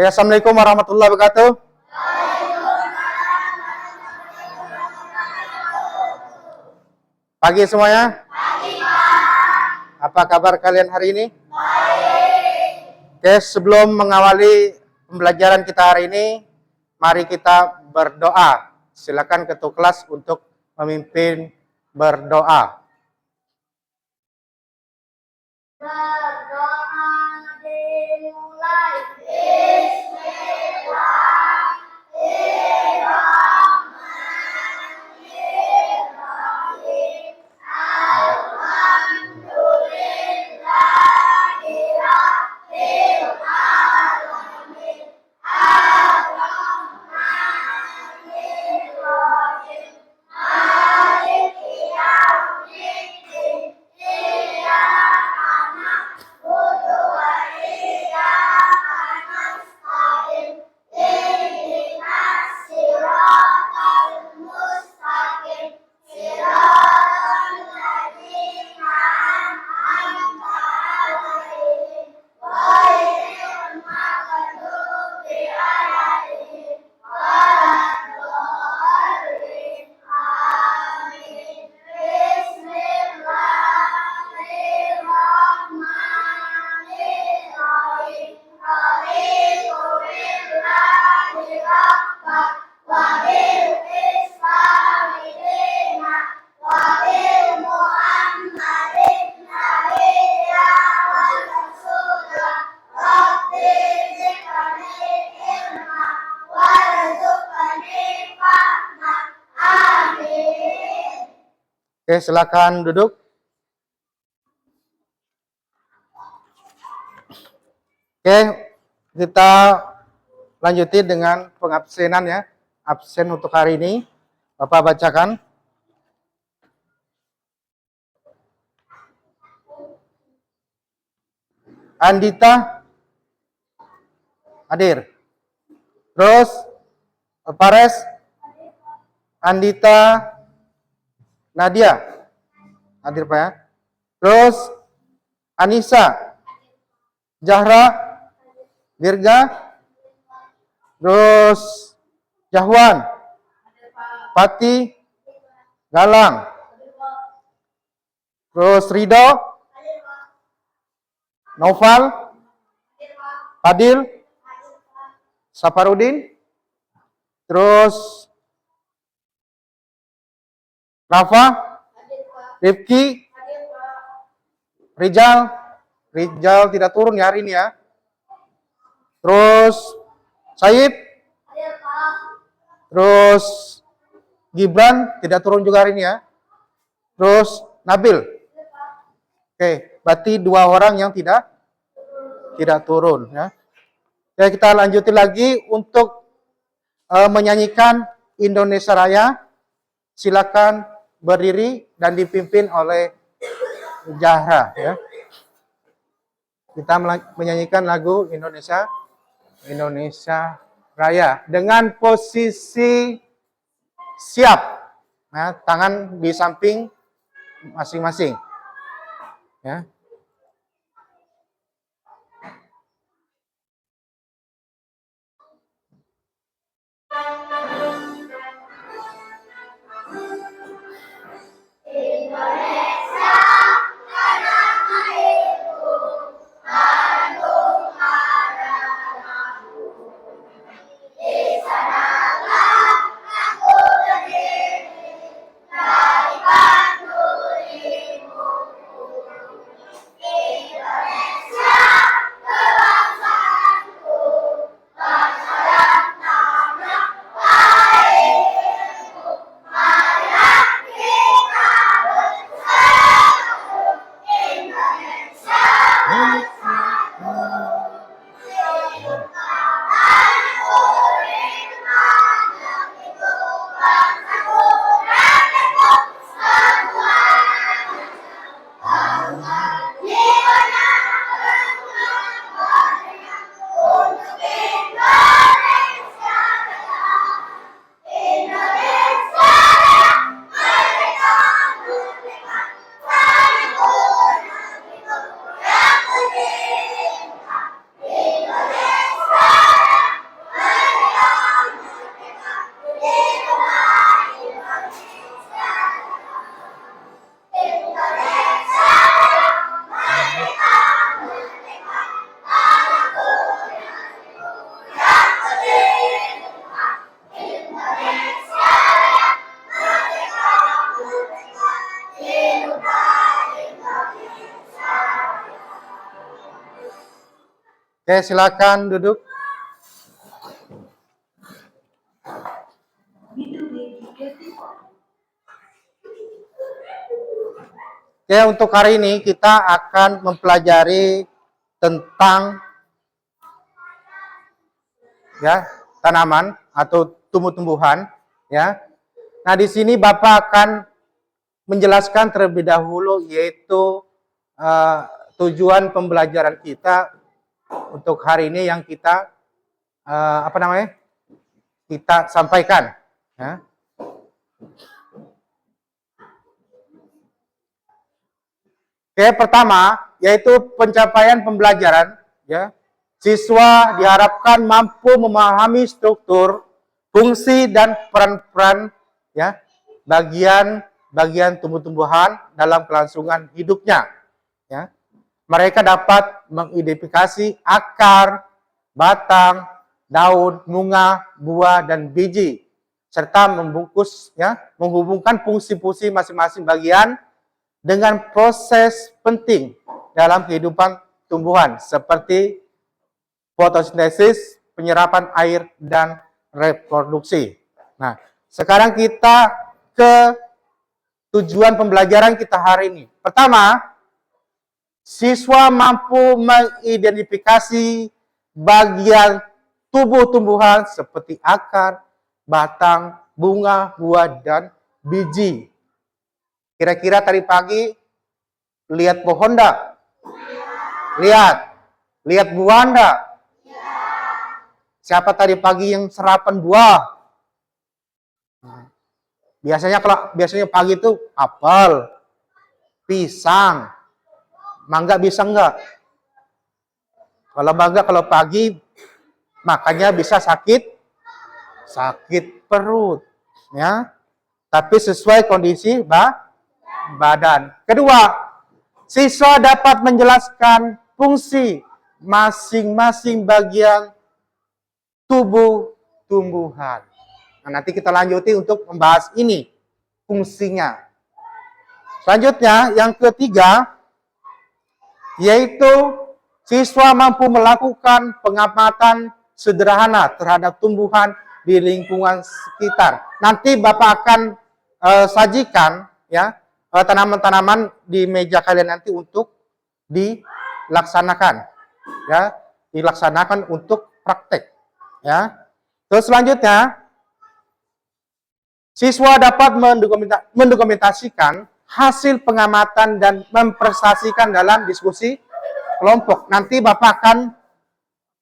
Oke, Assalamualaikum warahmatullahi wabarakatuh. Pagi semuanya. Apa kabar kalian hari ini? Oke, sebelum mengawali pembelajaran kita hari ini, mari kita berdoa. Silakan ketua kelas untuk memimpin berdoa. Berdoa dimulai. Bismillahirrahmanirrahim. Alhamdulillahirabbil alamin. Ar-Rahmanir-Rahim. Maliki yaumiddin. Iyyaka na'budu wa iyyaka nasta'in. Ihdinas siratal mustaqim. Siratal ladzina an'amta 'alaihim ghairil maghdubi 'alaihim waladdallin. Amin. Bismillahirrahmanirrahim. Raditu billahi rabban wa bil islami dinan wa bil Muhammadin nabiyyan wa rasulan. Rabbi zidni ilma warzuqni fahma. Amin. Oke, silakan duduk. Oke, kita lanjuti dengan pengabsenan ya. Absen untuk hari ini. Bapak bacakan. Andita hadir. Terus Pares, Andita, Nadia hadir Pak ya. Terus Anissa, Zahra, Virga, terus Jahwan, Pati, Galang, terus Rido, Noval, Fadil, Safarudin, terus Rafa, Rifki, Rijal tidak turun ya hari ini ya. Terus Said, terus Gibran tidak turun juga hari ini ya. Terus Nabil. Oke, berarti 2 orang yang tidak turun ya. Oke, kita lanjutin lagi untuk menyanyikan Indonesia Raya. Silakan berdiri dan dipimpin oleh Zahra ya. Kita menyanyikan lagu Indonesia Raya dengan posisi siap. Ya, tangan di samping masing-masing. Ya. Indonesia tanah airku, Bandung harapanku. Di sanalah aku berdiri, dari Bandung ibuku. Oke, silakan duduk. Oke, untuk hari ini kita akan mempelajari tentang ya tanaman atau tumbuh-tumbuhan ya. Nah, di sini Bapak akan menjelaskan terlebih dahulu yaitu tujuan pembelajaran kita untuk hari ini yang kita kita sampaikan ya. Oke, pertama yaitu pencapaian pembelajaran ya. Siswa diharapkan mampu memahami struktur, fungsi dan peran-peran ya bagian tumbuh-tumbuhan dalam kelangsungan hidupnya ya. Mereka dapat mengidentifikasi akar, batang, daun, bunga, buah dan biji serta menghubungkan fungsi-fungsi masing-masing bagian dengan proses penting dalam kehidupan tumbuhan seperti fotosintesis, penyerapan air, dan reproduksi. Nah, sekarang kita ke tujuan pembelajaran kita hari ini. Pertama, siswa mampu mengidentifikasi bagian tubuh tumbuhan seperti akar, batang, bunga, buah, dan biji. Kira-kira tadi pagi lihat pohon enggak? Lihat. Lihat buah enggak? Siapa tadi pagi yang sarapan buah? Biasanya pagi itu apel, pisang, mangga bisa enggak? Kalau mangga kalau pagi makannya bisa sakit perut, ya. Tapi sesuai kondisi badan. Kedua, siswa dapat menjelaskan fungsi masing-masing bagian tubuh tumbuhan. Nah, nanti kita lanjuti untuk membahas ini, fungsinya. Selanjutnya, yang ketiga, yaitu siswa mampu melakukan pengamatan sederhana terhadap tumbuhan di lingkungan sekitar. Nanti Bapak akan sajikan ya tanaman-tanaman di meja kalian nanti untuk dilaksanakan ya, dilaksanakan untuk praktek ya. Terus selanjutnya siswa dapat mendokumentasikan hasil pengamatan dan mempresentasikan dalam diskusi kelompok. Nanti Bapak akan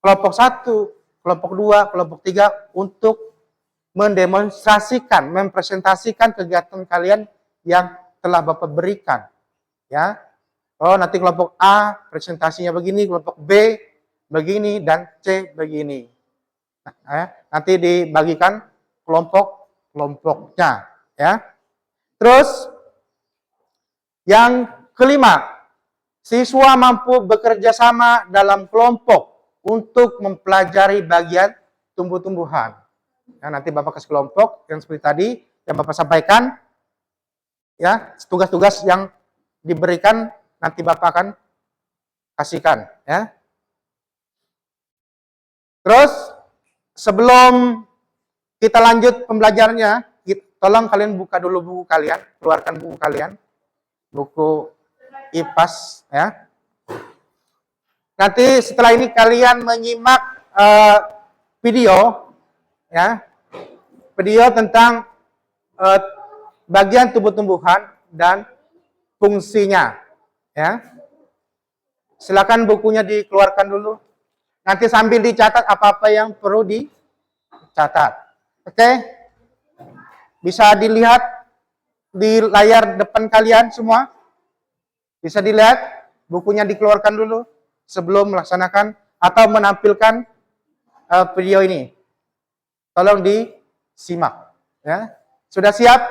kelompok 1, kelompok 2, kelompok 3 untuk mendemonstrasikan, mempresentasikan kegiatan kalian yang telah Bapak berikan. Ya. Oh, nanti kelompok A presentasinya begini, kelompok B begini dan C begini. Nah, nanti dibagikan kelompok-kelompoknya, ya. Terus yang kelima, siswa mampu bekerja sama dalam kelompok untuk mempelajari bagian tumbuh-tumbuhan. Nah, nanti Bapak kasih kelompok yang seperti tadi yang Bapak sampaikan, ya, tugas-tugas yang diberikan nanti Bapak akan kasihkan, ya. Terus sebelum kita lanjut pembelajarannya, tolong kalian buka dulu buku kalian, keluarkan buku kalian, buku IPAS, ya. Nanti setelah ini kalian menyimak video, ya, video tentang bagian tumbuh-tumbuhan dan fungsinya, ya. Silakan bukunya dikeluarkan dulu. Nanti sambil dicatat apa-apa yang perlu dicatat. Oke? Bisa dilihat di layar depan kalian semua? Bisa dilihat? Bukunya dikeluarkan dulu sebelum melaksanakan atau menampilkan video ini. Tolong disimak. Ya. Sudah siap?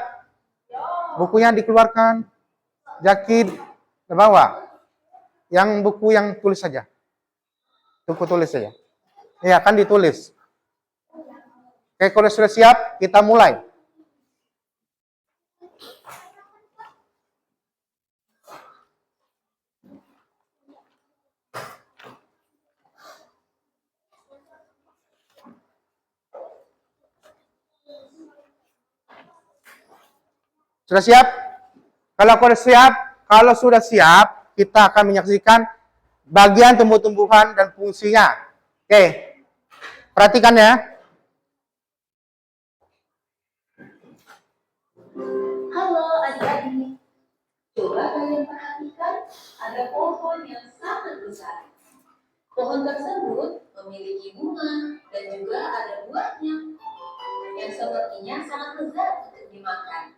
Bukunya dikeluarkan. Jaki ke bawah. Yang buku yang tulis saja. Buku tulis saja. Ya, kan ditulis. Oke, kalau sudah siap, kita mulai. Sudah siap? Kalau sudah siap, kita akan menyaksikan bagian tumbuh-tumbuhan dan fungsinya. Oke, perhatikan ya. Halo adik-adik, coba kalian perhatikan ada pohon yang sangat besar. Pohon tersebut memiliki bunga dan juga ada buahnya yang sepertinya sangat lezat untuk dimakan.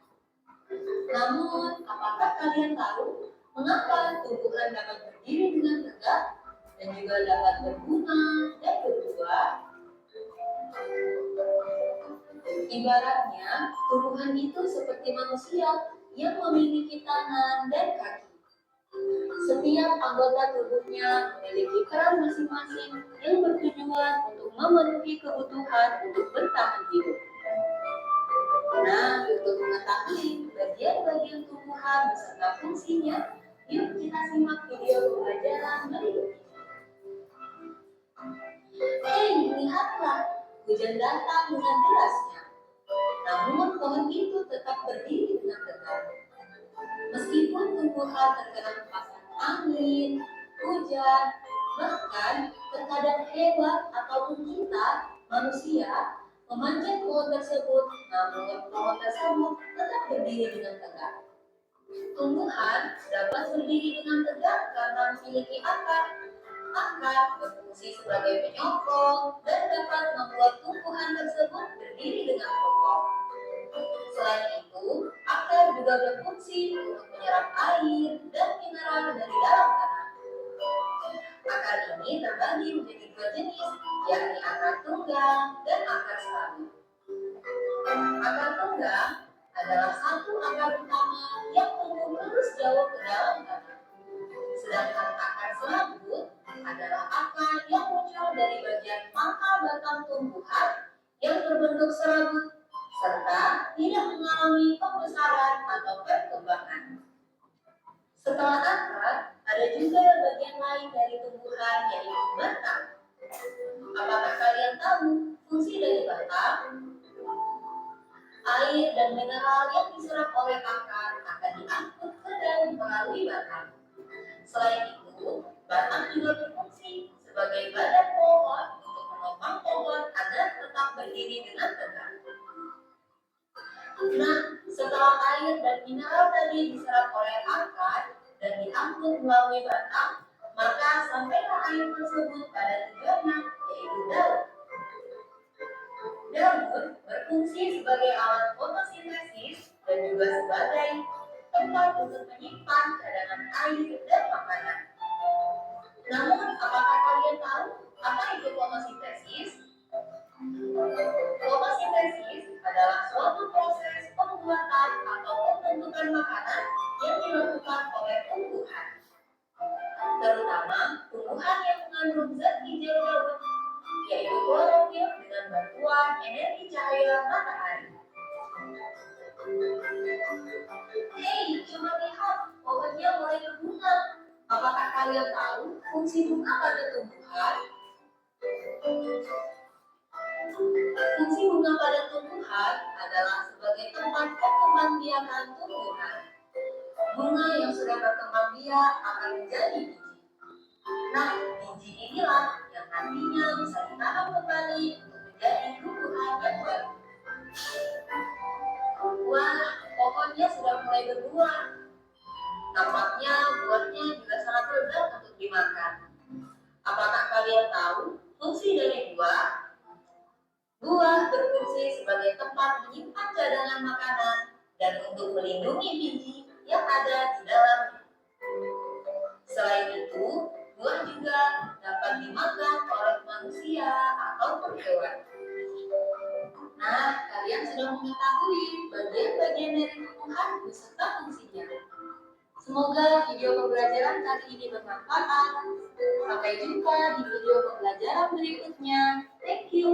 Namun, apakah kalian tahu mengapa tumbuhan dapat berdiri dengan tegak dan juga dapat berbunga dan berbuah? Ibaratnya, tumbuhan itu seperti manusia yang memiliki tangan dan kaki. Setiap anggota tubuhnya memiliki peran masing-masing yang bertujuan untuk memenuhi kebutuhan untuk bertahan hidup. Nah, untuk mengetahui bagian-bagian tumbuhan beserta fungsinya, yuk kita simak video pembelajaran berikut ini. Hei, lihatlah, hujan datang dengan derasnya. Namun pohon itu tetap berdiri dengan tegak. Meskipun tumbuhan terkena hempasan angin, hujan, bahkan terkadang hewan ataupun kita, manusia, memanjat pohon tersebut, namun pohon tersebut tetap berdiri dengan tegak. Tumbuhan dapat berdiri dengan tegak karena memiliki akar. Akar berfungsi sebagai penyokong dan dapat membuat tumbuhan tersebut berdiri dengan kokoh. Selain itu, akar juga berfungsi untuk menyerap air dan mineral dari dalam tanah. Akar ini terbagi menjadi dua jenis, yakni akar tunggang dan akar serabut. Akar tunggang adalah satu akar utama yang tumbuh lurus jauh ke dalam tanah. Sedangkan akar serabut adalah akar yang muncul dari bagian pangkal batang tumbuhan yang berbentuk serabut serta tidak mengalami pembesaran atau perkembangan. Setelah akar, ada juga bagian lain dari tumbuhan yaitu batang. Apakah kalian tahu fungsi dari batang? Air dan mineral yang diserap oleh akar akan diangkut ke daun melalui batang. Selain itu, batang juga berfungsi sebagai badan pohon untuk menopang pohon agar tetap berdiri dengan tegak. Nah, setelah air dan mineral tadi diserap oleh akar dan diangkut melalui batang, maka sampailah air tersebut pada tujuannya, yaitu daun. Daun berfungsi sebagai alat fotosintesis dan juga sebagai tempat untuk menyimpan cadangan air dan makanan. Namun, apakah kalian tahu apa itu fotosintesis? Fotosintesis adalah suatu proses pembuatan atau pembentukan makanan yang dilakukan oleh tumbuhan, terutama tumbuhan yang mengandung zat hijau daun, yaitu klorofil dengan bantuan energi cahaya matahari. Hei, coba lihat, pohonnya mulai berbunga. Apakah kalian tahu fungsi bunga pada tumbuhan? Fungsi bunga pada tumbuhan adalah sebagai tempat perkembangbiakan tumbuhan. Bunga yang sudah berkembang biak akan menjadi biji. Nah, biji inilah yang nantinya bisa ditanam kembali untuk menjadi tumbuhan yang baru. Wah, pohonnya sudah mulai berbuah. Nampaknya buahnya juga sangat lezat untuk dimakan. Apakah kalian tahu fungsi dari buah? Buah berfungsi sebagai tempat menyimpan cadangan makanan dan untuk melindungi biji yang ada di dalamnya. Selain itu, buah juga dapat dimakan oleh manusia ataupun hewan. Nah, kalian sudah mengetahui bagian-bagian dari tumbuhan beserta fungsinya. Semoga video pembelajaran kali ini bermanfaat. Sampai jumpa di video pembelajaran berikutnya. Thank you.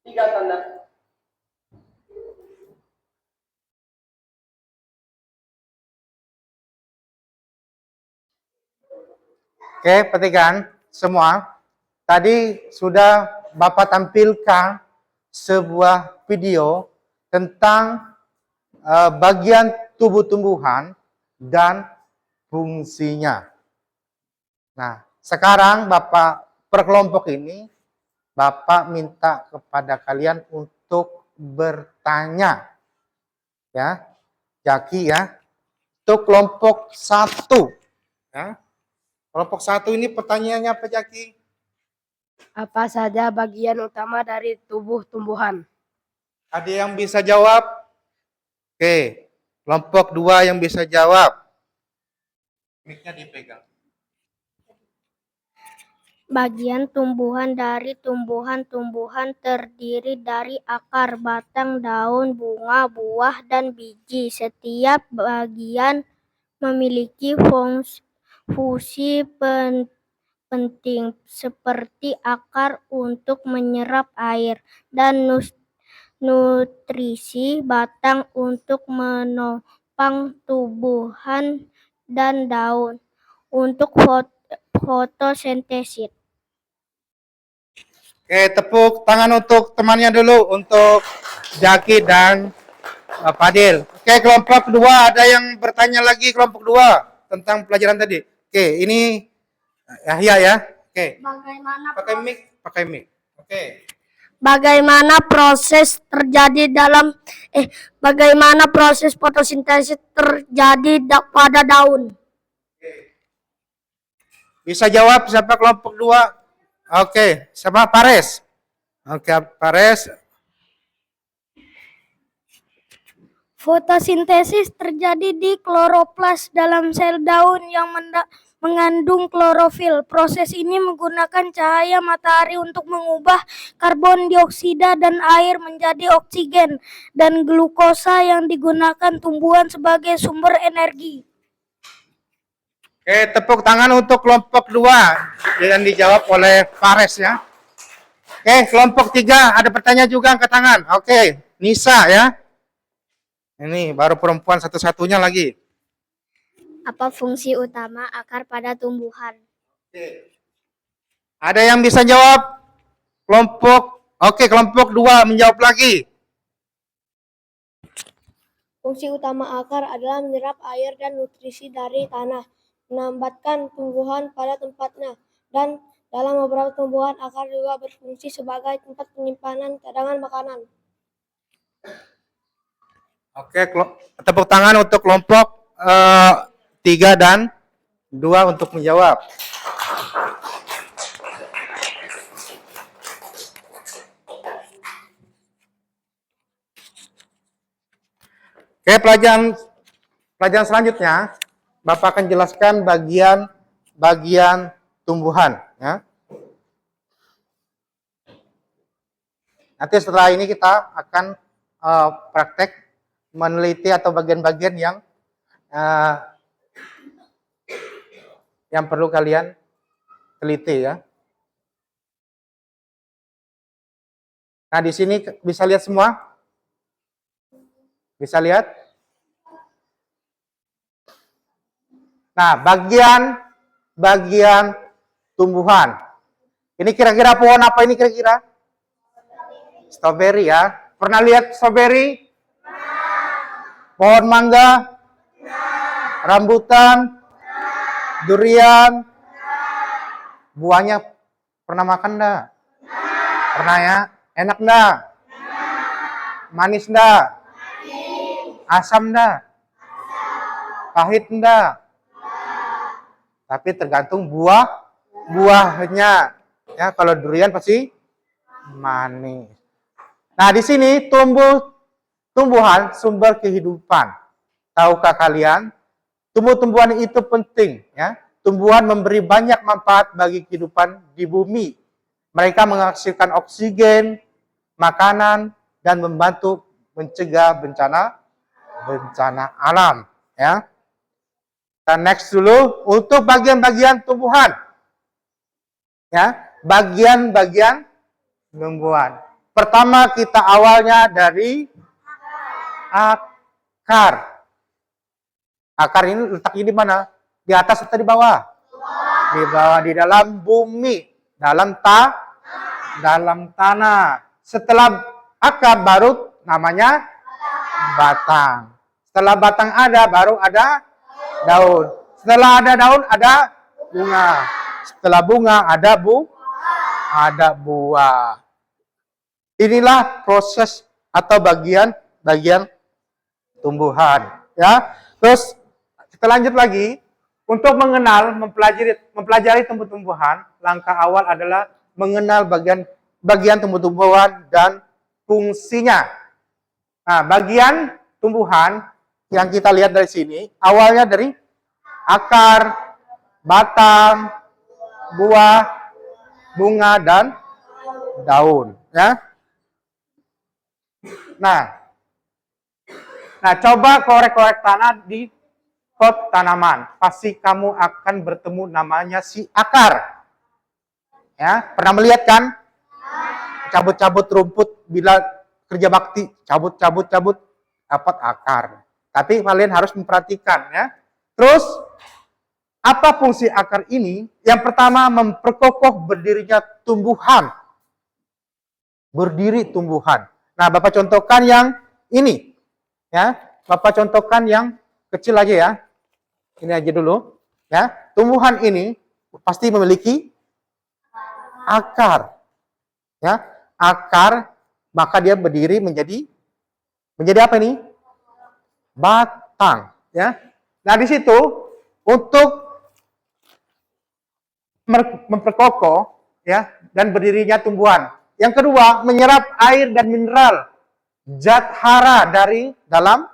Tiga tanda. Oke, perhatikan semua. Tadi sudah Bapak tampilkan sebuah video tentang bagian tubuh tumbuhan dan fungsinya. Nah, sekarang Bapak per kelompok ini, Bapak minta kepada kalian untuk bertanya. Ya, Jaki ya. Untuk kelompok 1. Ya. Kelompok 1 ini pertanyaannya apa, Jaki? Apa saja bagian utama dari tubuh tumbuhan? Ada yang bisa jawab? Oke. Kelompok 2 yang bisa jawab. Mic-nya dipegang. Bagian tumbuhan dari tumbuhan-tumbuhan terdiri dari akar, batang, daun, bunga, buah, dan biji. Setiap bagian memiliki fungsi penting seperti akar untuk menyerap air dan nutrisi, batang untuk menopang tumbuhan, dan daun untuk fotosintesis. Oke, tepuk tangan untuk temannya dulu, untuk Jaki dan Fadil. Oke, kelompok 2 ada yang bertanya lagi, kelompok 2 tentang pelajaran tadi. Oke, ini Yahya ya. Oke. Pakai mic. Oke. Bagaimana proses fotosintesis terjadi pada daun? Bisa jawab siapa kelompok 2? Oke, sama Pares. Oke, Pares. Fotosintesis terjadi di kloroplas dalam sel daun yang mengandung klorofil. Proses ini menggunakan cahaya matahari untuk mengubah karbon dioksida dan air menjadi oksigen dan glukosa yang digunakan tumbuhan sebagai sumber energi. Oke, tepuk tangan untuk kelompok 2 yang dijawab oleh Pares ya. Oke, kelompok 3 ada pertanyaan juga, angkat tangan. Oke, Nisa ya. Ini baru perempuan satu-satunya lagi. Apa fungsi utama akar pada tumbuhan? Oke. Ada yang bisa jawab? Kelompok 2 menjawab lagi. Fungsi utama akar adalah menyerap air dan nutrisi dari tanah, menambahkan tumbuhan pada tempatnya, dan dalam beberapa tumbuhan akar juga berfungsi sebagai tempat penyimpanan cadangan makanan. Oke, tepuk tangan untuk kelompok 3 dan 2 untuk menjawab. Oke, pelajaran selanjutnya Bapak akan jelaskan bagian tumbuhan ya. Nanti setelah ini kita akan praktek meneliti atau bagian-bagian yang perlu kalian teliti ya. Nah, di sini bisa lihat semua? Bisa lihat? Nah, bagian tumbuhan. Ini kira-kira pohon apa ini kira-kira? Strawberry ya. Pernah lihat strawberry? Pohon mangga? Rambutan? Durian? Buahnya pernah makan enggak? Pernah ya? Enak enggak? Manis enggak? Asam enggak? Pahit enggak? Tapi tergantung buahnya. Ya, kalau durian pasti manis. Nah, di sini tumbuhan sumber kehidupan. Tahukah kalian? Tumbuh-tumbuhan itu penting, ya. Tumbuhan memberi banyak manfaat bagi kehidupan di bumi. Mereka menghasilkan oksigen, makanan, dan membantu mencegah bencana alam, ya. Kita next dulu untuk bagian-bagian tumbuhan. Ya, bagian-bagian tumbuhan. Pertama kita awalnya dari akar. Akar ini letaknya di mana? Di atas atau di bawah? Di bawah, di dalam bumi, dalam tanah. Setelah akar, baru namanya batang. Setelah batang ada, baru ada daun. Setelah ada daun, ada bunga. Setelah bunga, ada buah. Inilah proses atau bagian tumbuhan. Ya, terus kita lanjut lagi. Untuk mengenal, mempelajari tumbuh-tumbuhan, langkah awal adalah mengenal bagian tumbuh-tumbuhan dan fungsinya. Nah, bagian tumbuhan yang kita lihat dari sini, awalnya dari akar, batang, buah, bunga, dan daun. Ya. Nah, coba korek-korek tanah di pot tanaman. Pasti kamu akan bertemu namanya si akar. Ya, pernah melihat kan? Cabut-cabut rumput bila kerja bakti, cabut, dapat akar. Tapi kalian harus memperhatikan ya. Terus apa fungsi akar ini? Yang pertama, memperkokoh berdirinya tumbuhan. Berdiri tumbuhan. Nah, Bapak contohkan yang ini. Ya, Bapak contohkan yang kecil aja ya. Ini aja dulu. Ya, tumbuhan ini pasti memiliki akar. Ya, akar, maka dia berdiri menjadi apa ini? Batang. Ya. Nah, di situ untuk memperkokoh ya dan berdirinya tumbuhan. Yang kedua, menyerap air dan mineral zat hara dari dalam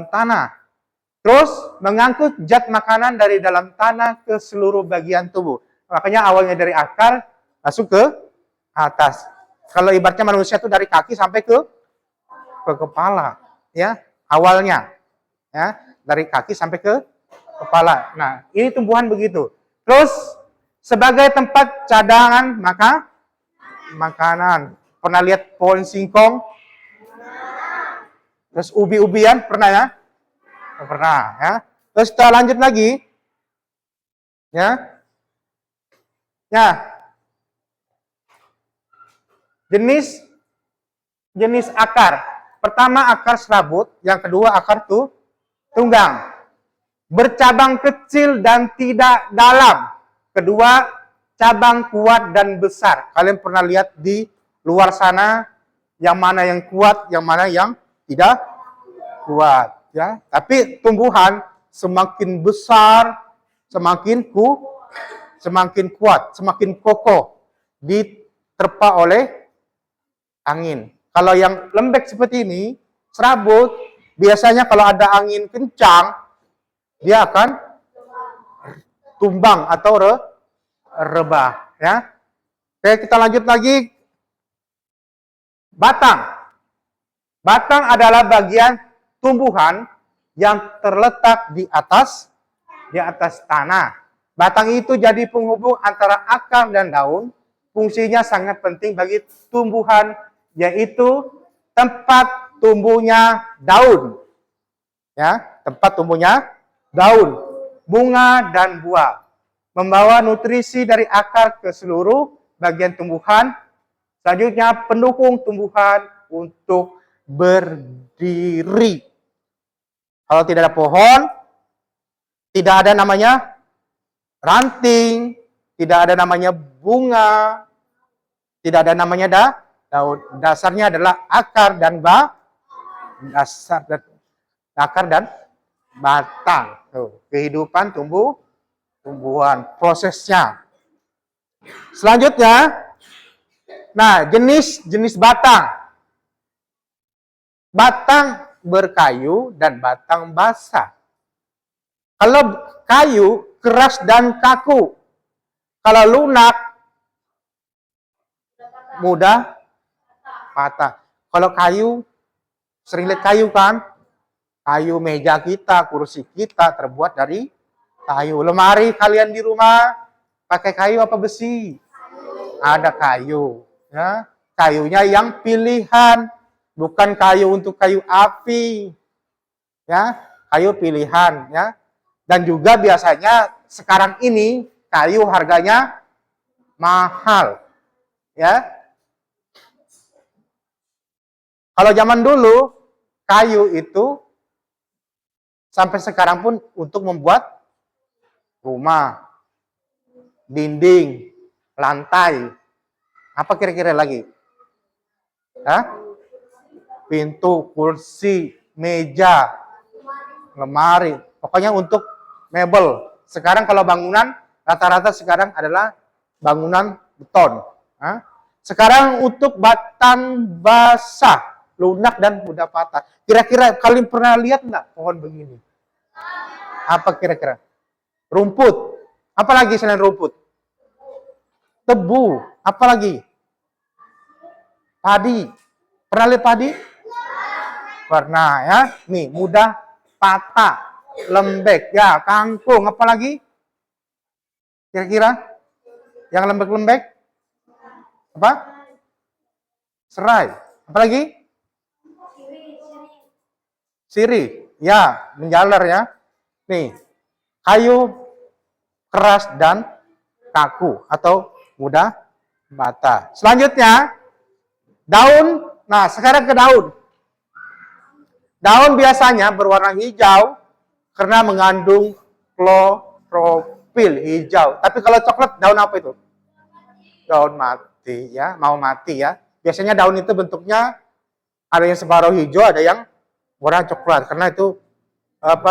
tanah. Terus mengangkut zat makanan dari dalam tanah ke seluruh bagian tubuh. Makanya awalnya dari akar masuk ke atas. Kalau ibaratnya manusia itu dari kaki sampai ke kepala, ya. Awalnya ya, dari kaki sampai ke kepala. Nah, ini tumbuhan begitu. Terus sebagai tempat cadangan makanan. Pernah lihat pohon singkong? Terus ubi-ubian pernah ya? Pernah ya. Terus kita lanjut lagi. Ya. Jenis akar. Pertama akar serabut, yang kedua akar tunggang. Bercabang kecil dan tidak dalam. Kedua, cabang kuat dan besar. Kalian pernah lihat di luar sana yang mana yang kuat, yang mana yang tidak kuat. Ya, tapi tumbuhan semakin besar, semakin kuat, semakin kokoh, diterpa oleh angin. Kalau yang lembek seperti ini, serabut, biasanya kalau ada angin kencang, dia akan tumbang atau rebah. Ya, oke, kita lanjut lagi. Batang. Batang adalah bagian tumbuhan yang terletak di atas tanah. Batang itu jadi penghubung antara akar dan daun. Fungsinya sangat penting bagi tumbuhan, yaitu tempat tumbuhnya daun. Ya, tempat tumbuhnya daun, bunga dan buah. Membawa nutrisi dari akar ke seluruh bagian tumbuhan. Selanjutnya pendukung tumbuhan untuk berdiri. Kalau tidak ada pohon, tidak ada namanya ranting, tidak ada namanya bunga, tidak ada namanya daun. Dasarnya adalah akar dan batang. Tuh, kehidupan tumbuhan, prosesnya. Selanjutnya, nah, jenis batang. Batang berkayu dan batang basah. Kalau kayu keras dan kaku. Kalau lunak mudah patah. Kalau kayu, sering lihat kayu kan? Kayu meja kita, kursi kita terbuat dari kayu. Lemari kalian di rumah pakai kayu apa besi? Ada kayu. Ya. Kayunya yang pilihan. Bukan kayu untuk kayu api. Ya, kayu pilihan ya. Dan juga biasanya sekarang ini kayu harganya mahal. Ya. Kalau zaman dulu, kayu itu sampai sekarang pun untuk membuat rumah, dinding, lantai. Apa kira-kira lagi? Hah? Pintu, kursi, meja, lemari. Pokoknya untuk mebel. Sekarang kalau bangunan, rata-rata sekarang adalah bangunan beton. Hah? Sekarang untuk batang basah, lunak dan mudah patah. Kira-kira kalian pernah lihat nggak pohon begini? Apa kira-kira? Rumput. Apa lagi selain rumput? Tebu. Apa lagi? Padi. Pernah lihat padi? Pernah ya. Nih, mudah patah, lembek. Ya, kangkung. Apa lagi? Kira-kira? Yang lembek-lembek? Apa? Serai. Apa lagi? Sirih. Ya, menjalar ya. Nih, kayu keras dan kaku atau mudah patah. Selanjutnya, daun. Nah, sekarang ke daun. Daun biasanya berwarna hijau karena mengandung klorofil hijau. Tapi kalau coklat, daun apa itu? Daun mati ya, mau mati ya. Biasanya daun itu bentuknya ada yang separuh hijau, ada yang warna coklat karena itu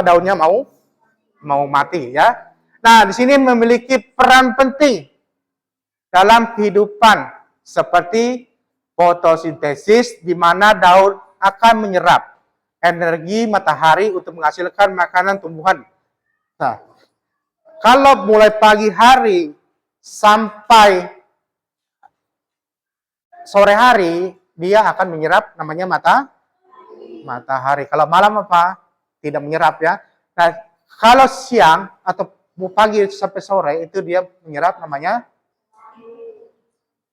daunnya mau mati ya. Nah, di sini memiliki peran penting dalam kehidupan seperti fotosintesis di mana daun akan menyerap energi matahari untuk menghasilkan makanan tumbuhan. Nah, kalau mulai pagi hari sampai sore hari dia akan menyerap namanya matahari. Kalau malam apa? Tidak menyerap ya. Nah, kalau siang atau pagi sampai sore itu dia menyerap namanya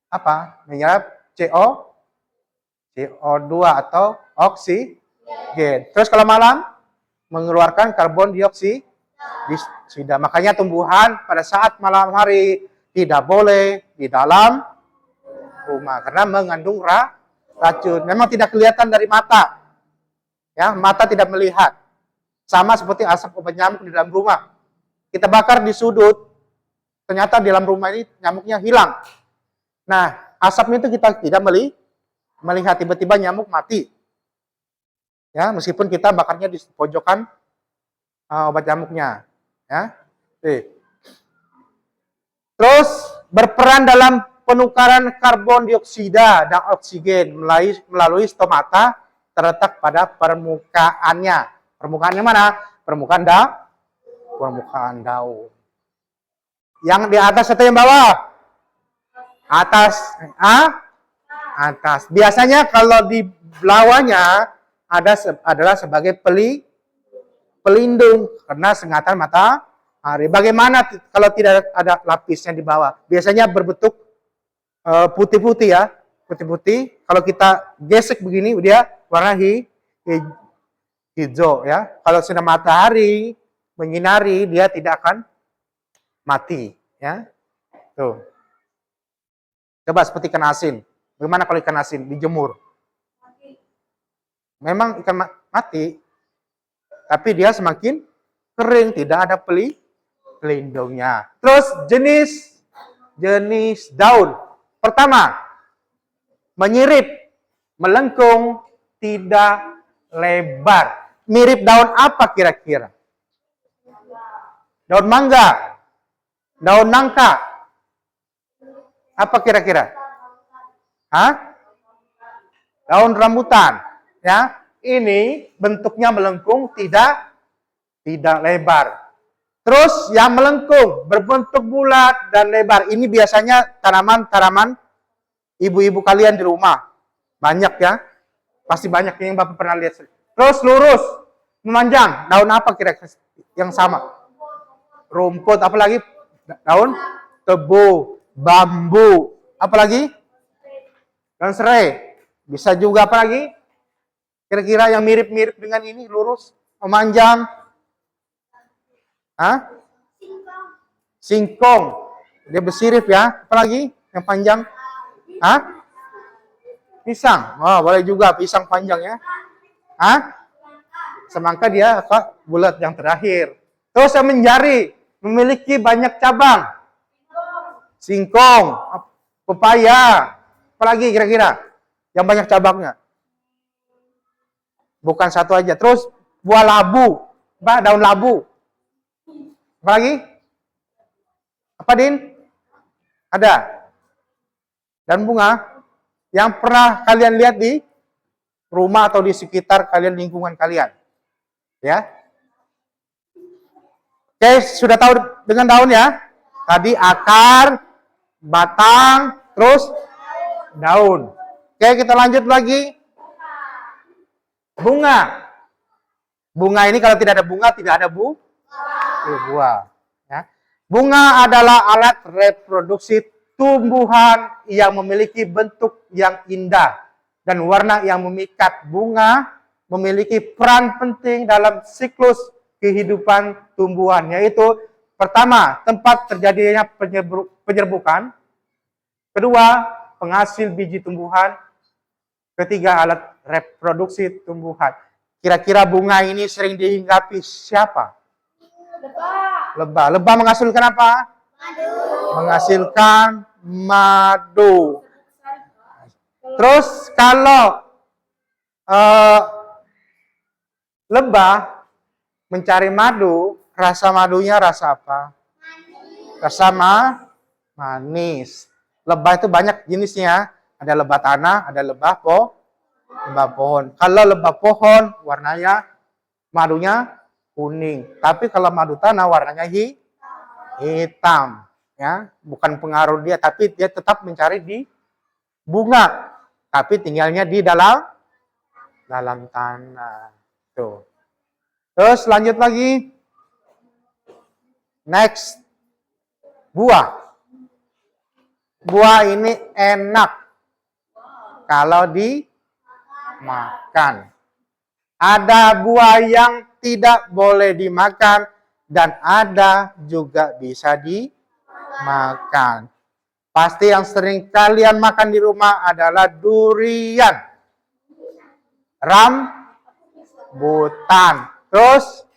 apa? Menyerap CO2 atau oksigen. Terus kalau malam mengeluarkan karbon dioksida. Makanya tumbuhan pada saat malam hari tidak boleh di dalam rumah karena mengandung racun. Memang tidak kelihatan dari mata. Ya, mata tidak melihat. Sama seperti asap obat nyamuk di dalam rumah. Kita bakar di sudut, ternyata di dalam rumah ini nyamuknya hilang. Nah, asapnya itu kita tidak melihat, tiba-tiba nyamuk mati. Ya, meskipun kita bakarnya di pojokan obat nyamuknya. Ya. Terus berperan dalam penukaran karbon dioksida dan oksigen melalui stomata terletak pada permukaannya. Permukaannya mana? Permukaan daun. Yang di atas atau yang bawah? Atas. Atas. Biasanya kalau di bawahnya adalah sebagai pelindung karena sengatan matahari. Bagaimana kalau tidak ada lapisnya di bawah? Biasanya berbentuk putih-putih ya, putih-putih. Kalau kita gesek begini, dia warna hijau ya. Kalau sinar matahari menyinari, dia tidak akan mati ya. Tuh. Coba seperti ikan asin. Bagaimana kalau ikan asin dijemur? Memang ikan mati, tapi dia semakin kering, tidak ada pelindungnya. Terus jenis daun. Pertama, menyirip, melengkung, tidak lebar. Mirip daun apa kira-kira? Daun mangga, daun nangka. Apa kira-kira? Daun rambutan. Ya, ini bentuknya melengkung, tidak lebar. Terus yang melengkung, berbentuk bulat dan lebar. Ini biasanya tanaman ibu-ibu kalian di rumah. Banyak ya. Pasti banyak yang Bapak pernah lihat. Terus lurus, memanjang. Daun apa kira-kira yang sama? Rumput, apalagi? Daun tebu, bambu. Apalagi? Daun serai. Bisa juga apalagi? Kira-kira yang mirip-mirip dengan ini, lurus, memanjang. Singkong. Dia bersirip ya. Apalagi yang panjang? Pisang. Oh, boleh juga pisang panjang ya. Hah? Semangka dia apa? Bulat yang terakhir. Terus yang menjari memiliki banyak cabang. Singkong, pepaya, apalagi kira-kira yang banyak cabangnya. Bukan satu aja. Terus buah labu, daun labu. Apalagi? Apa, Din? Ada. Dan bunga yang pernah kalian lihat di rumah atau di sekitar kalian, lingkungan kalian. Ya. Oke, sudah tahu dengan daun ya? Tadi akar, batang, terus daun. Oke, kita lanjut lagi. Bunga. Bunga ini kalau tidak ada bunga, tidak ada buah. Ya. Bunga adalah alat reproduksi tumbuhan yang memiliki bentuk yang indah dan warna yang memikat. Bunga memiliki peran penting dalam siklus kehidupan tumbuhan, yaitu pertama, tempat terjadinya penyerbukan. Kedua, penghasil biji tumbuhan. Ketiga, alat reproduksi tumbuhan. Kira-kira bunga ini sering dihinggapi siapa? Lebah. Lebah menghasilkan apa? Menghasilkan madu. Terus kalau lebah mencari madu, rasa madunya rasa apa? Rasa manis. Lebah itu banyak jenisnya. Ada lebah tanah, ada lebah pohon. Kalau lebah pohon, warnanya madunya kuning. Tapi kalau madu tanah, warnanya hitam. Ya, bukan pengaruh dia, tapi dia tetap mencari di bunga. Tapi tinggalnya di dalam tanah. Tuh. Terus lanjut lagi. Next. Buah. Buah ini enak kalau dimakan. Ada buah yang tidak boleh dimakan dan ada juga bisa dimakan. Pasti yang sering kalian makan di rumah adalah durian, rambutan, terus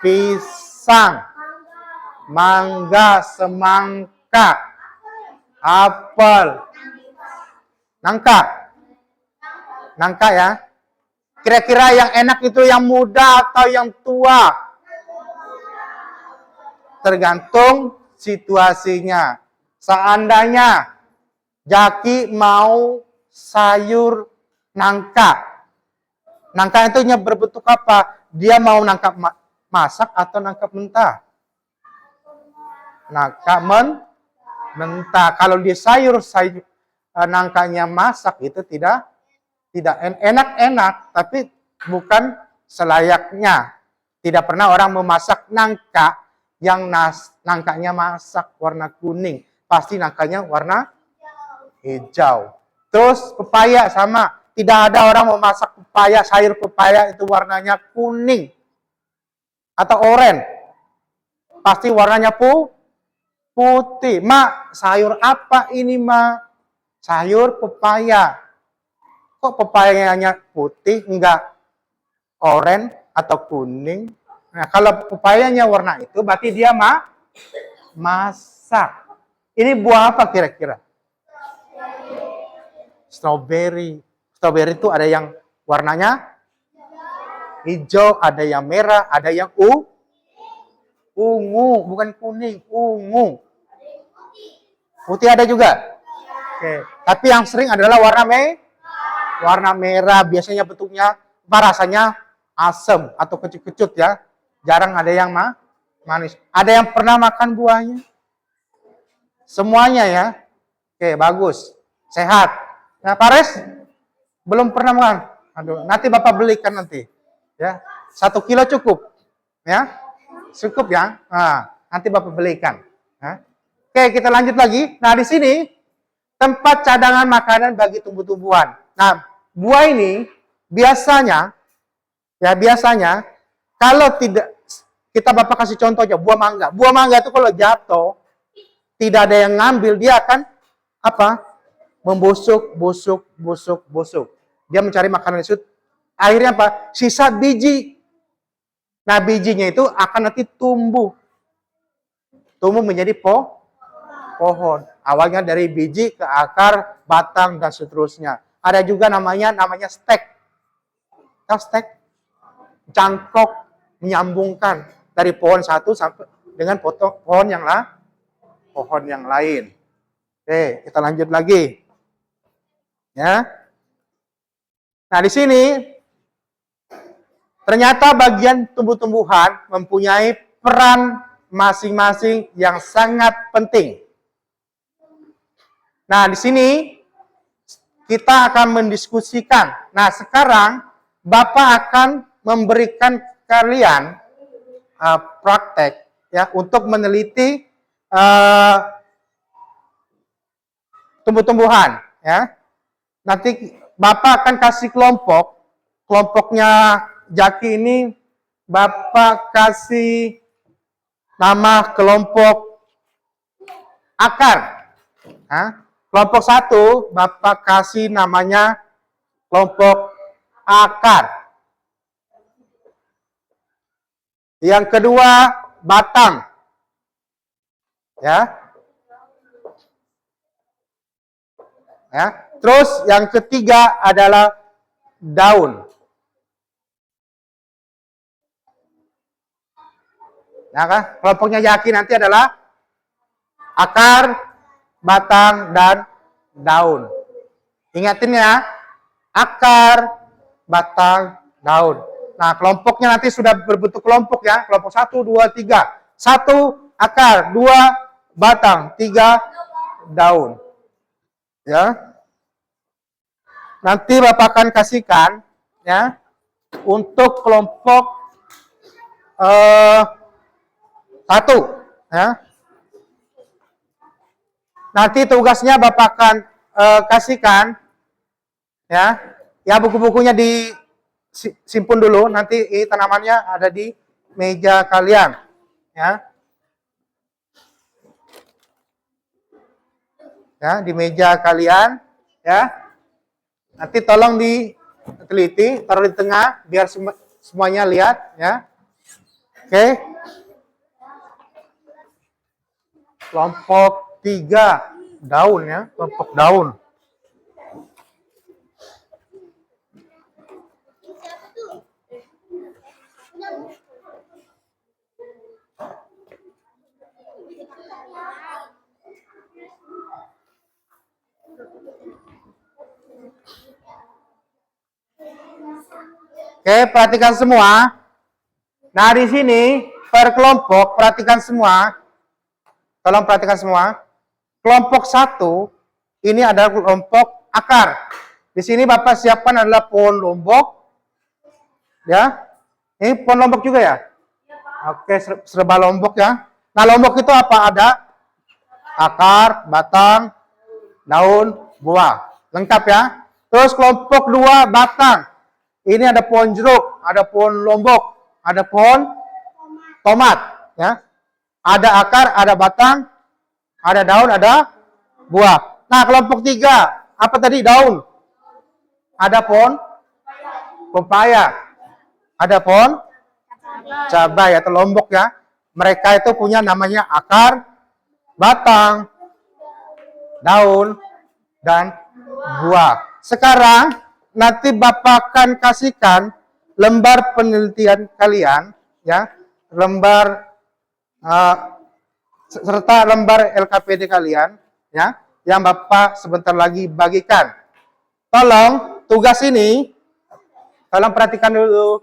pisang, mangga, semangka, apel, nangka ya. Kira-kira yang enak itu yang muda atau yang tua? Tergantung situasinya. Seandainya Jaki mau sayur nangka. Nangka itu berbentuk apa? Dia mau nangka masak atau nangka mentah? Nangka mentah. Kalau dia sayur nangkanya masak itu tidak enak-enak, tapi bukan selayaknya. Tidak pernah orang memasak nangka yang nangkanya masak warna kuning. Pasti nangkanya warna hijau. Terus pepaya sama. Tidak ada orang memasak pepaya, sayur pepaya itu warnanya kuning atau oranye. Pasti warnanya putih. Mak, sayur apa ini, Mak? Sayur pepaya. Kok pepayanya putih, enggak oranye atau kuning? Nah, kalau pepayanya warna itu, berarti dia masak. Ini buah apa kira-kira? Strawberry. Strawberry itu ada yang warnanya hijau, ada yang merah, ada yang ungu, bukan kuning, ungu. Putih ada juga. Oke. Tapi yang sering adalah warna merah, biasanya bentuknya rasanya asam atau kecut-kecut ya. Jarang ada yang manis. Ada yang pernah makan buahnya? Semuanya ya. Oke, bagus. Sehat. Nah, Pares belum pernah makan. Aduh, nanti Bapak belikan nanti. Ya. 1 kilo cukup. Ya. Cukup ya. Nah, nanti Bapak belikan. Nah. Oke, kita lanjut lagi. Nah, di sini tempat cadangan makanan bagi tumbuh-tumbuhan. Nah, buah ini biasanya kalau tidak, kita Bapak kasih contoh aja, buah mangga. Buah mangga itu kalau jatuh, tidak ada yang ngambil, dia akan apa? membusuk, busuk, busuk, busuk. Dia mencari makanan itu. Akhirnya apa? Sisa biji. Nah, bijinya itu akan nanti tumbuh. Tumbuh menjadi pohon. Awalnya dari biji ke akar, batang, dan seterusnya. Ada juga namanya stek. Tahu stek? Cangkok menyambungkan dari pohon satu sampai dengan pohon yang lain. Oke, kita lanjut lagi. Ya. Nah, di sini ternyata bagian tumbuh-tumbuhan mempunyai peran masing-masing yang sangat penting. Nah, di sini kita akan mendiskusikan. Nah, sekarang Bapak akan memberikan kalian praktek ya untuk meneliti tumbuh-tumbuhan ya. Nanti Bapak akan kasih kelompoknya Jaki ini Bapak kasih nama kelompok akar. Nah, kelompok 1 Bapak kasih namanya kelompok akar. Yang kedua batang. Ya. Ya. Terus yang ketiga adalah daun. Nah, kan? Kelompoknya Jaki nanti adalah akar, batang, dan daun. Ingatin ya, akar, batang, daun. Nah, kelompoknya nanti sudah berbentuk kelompok ya. Kelompok 1, 2, 3. 1 akar, 2 batang, 3 daun. Ya. Nanti Bapak akan kasihkan ya untuk kelompok 1 ya. Nanti tugasnya Bapak akan kasihkan ya. Ya, buku-bukunya disimpan dulu, nanti tanamannya ada di meja kalian ya. Ya, di meja kalian ya. Nanti tolong diteliti, taruh di tengah biar semuanya lihat ya. Oke. Kelompok 3 daun ya, kelompok daun. Oke, perhatikan semua. Nah, di sini per kelompok perhatikan semua. Tolong perhatikan semua. Kelompok 1 ini adalah kelompok akar. Di sini Bapak siapkan adalah pohon lombok. Ya. Ini pohon lombok juga ya? Oke, serba lombok ya. Nah, lombok itu apa? Ada akar, batang, daun, buah. Lengkap ya. Terus kelompok 2 batang. Ini ada pohon jeruk, ada pohon lombok, ada pohon tomat ya. Ada akar, ada batang, ada daun, ada buah. Nah, kelompok 3, apa tadi? Daun. Ada pohon pepaya. Ada pohon cabai atau lombok ya. Mereka itu punya namanya akar, batang, daun, dan buah. Sekarang nanti Bapak akan kasihkan lembar penelitian kalian ya, lembar serta lembar LKPD kalian ya, yang Bapak sebentar lagi bagikan. Tolong tugas ini, tolong perhatikan dulu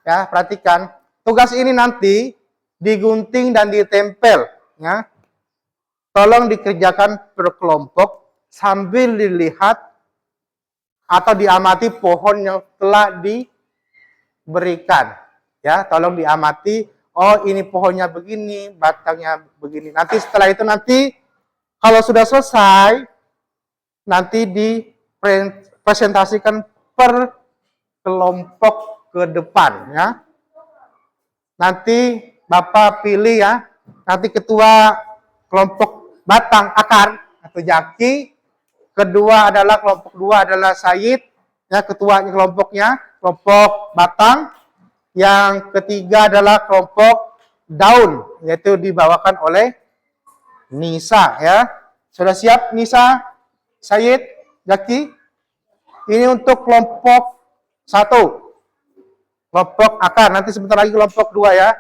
ya, perhatikan. Tugas ini nanti digunting dan ditempel ya. Tolong dikerjakan per kelompok sambil dilihat atau diamati pohon yang telah diberikan. Ya, tolong diamati. Oh, ini pohonnya begini, batangnya begini. Nanti setelah itu kalau sudah selesai, nanti dipresentasikan per kelompok ke depan ya. Nanti Bapak pilih ya. Nanti ketua kelompok batang akar atau Jaki kedua adalah kelompok 2 adalah Said, ya ketuanya kelompoknya, kelompok Batang. Yang ketiga adalah kelompok Daun, yaitu dibawakan oleh Nisa, ya. Sudah siap Nisa, Said, Zaki? Ini untuk kelompok 1. Kelompok akar, nanti sebentar lagi kelompok 2 ya.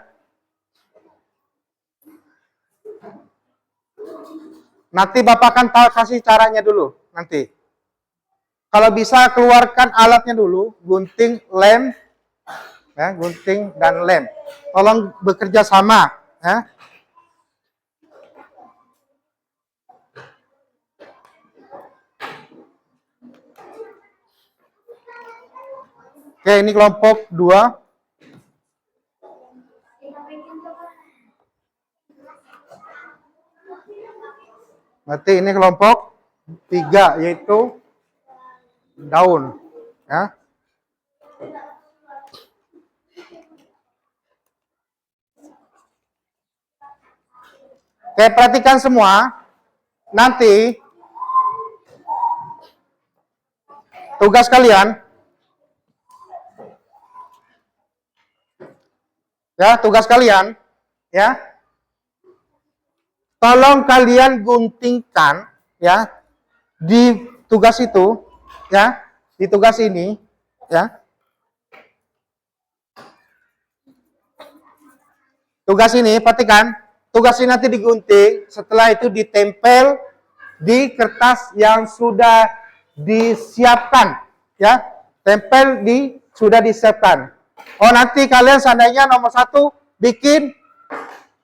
Nanti Bapak akan kasih caranya dulu, nanti. Kalau bisa keluarkan alatnya dulu, gunting, lem, ya, gunting dan lem. Tolong bekerja sama, ya. Oke, ini kelompok 2. Berarti ini kelompok 3, yaitu daun, ya. Oke, perhatikan semua. Nanti tugas kalian, ya, tugas kalian, ya. Tolong kalian guntingkan, ya, di tugas itu, ya, di tugas ini, ya. Tugas ini, perhatikan, tugas ini nanti digunting, setelah itu ditempel di kertas yang sudah disiapkan, ya. Tempel sudah disiapkan. Oh, nanti kalian seandainya nomor 1 bikin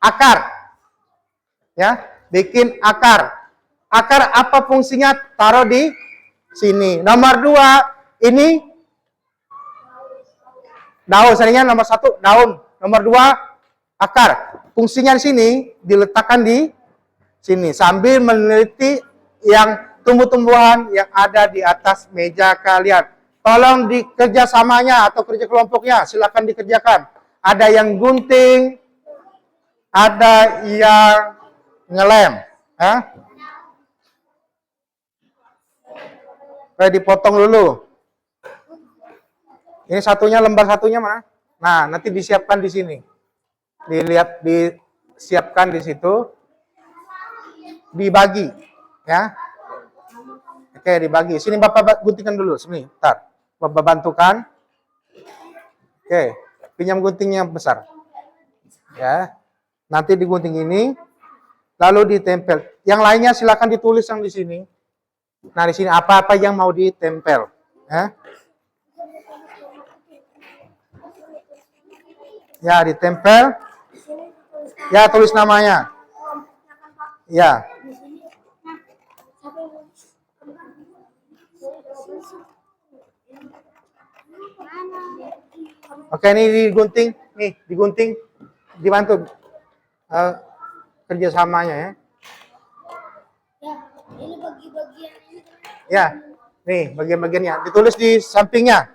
akar, ya, bikin akar. Akar apa fungsinya? Taruh di sini. Nomor 2 ini daun. Seandainya nomor 1 daun, nomor 2 akar. Fungsinya di sini diletakkan di sini sambil meneliti yang tumbuh-tumbuhan yang ada di atas meja kalian. Tolong di kerjasamanya atau kerja kelompoknya silakan dikerjakan. Ada yang gunting, ada yang ngelem, ya. Oke, dipotong dulu. Ini satunya, lembar satunya mana? Nah, nanti disiapkan di sini. Dilihat, disiapkan di situ. Dibagi, ya. Oke, dibagi. Sini Bapak guntingkan dulu, sini. Bentar. Bapak bantukan. Oke, pinjam guntingnya besar. Ya. Nanti digunting ini, lalu ditempel. Yang lainnya silakan ditulis yang di sini. Nah, di sini apa-apa yang mau ditempel, ya. Ya, ditempel. Ya, tulis namanya. Ya. Oke, ini digunting. Nih, digunting. Dibantu kerjasamanya, ya. Ini bagi-bagian ini. Ya, nih bagian-bagiannya. Ditulis di sampingnya.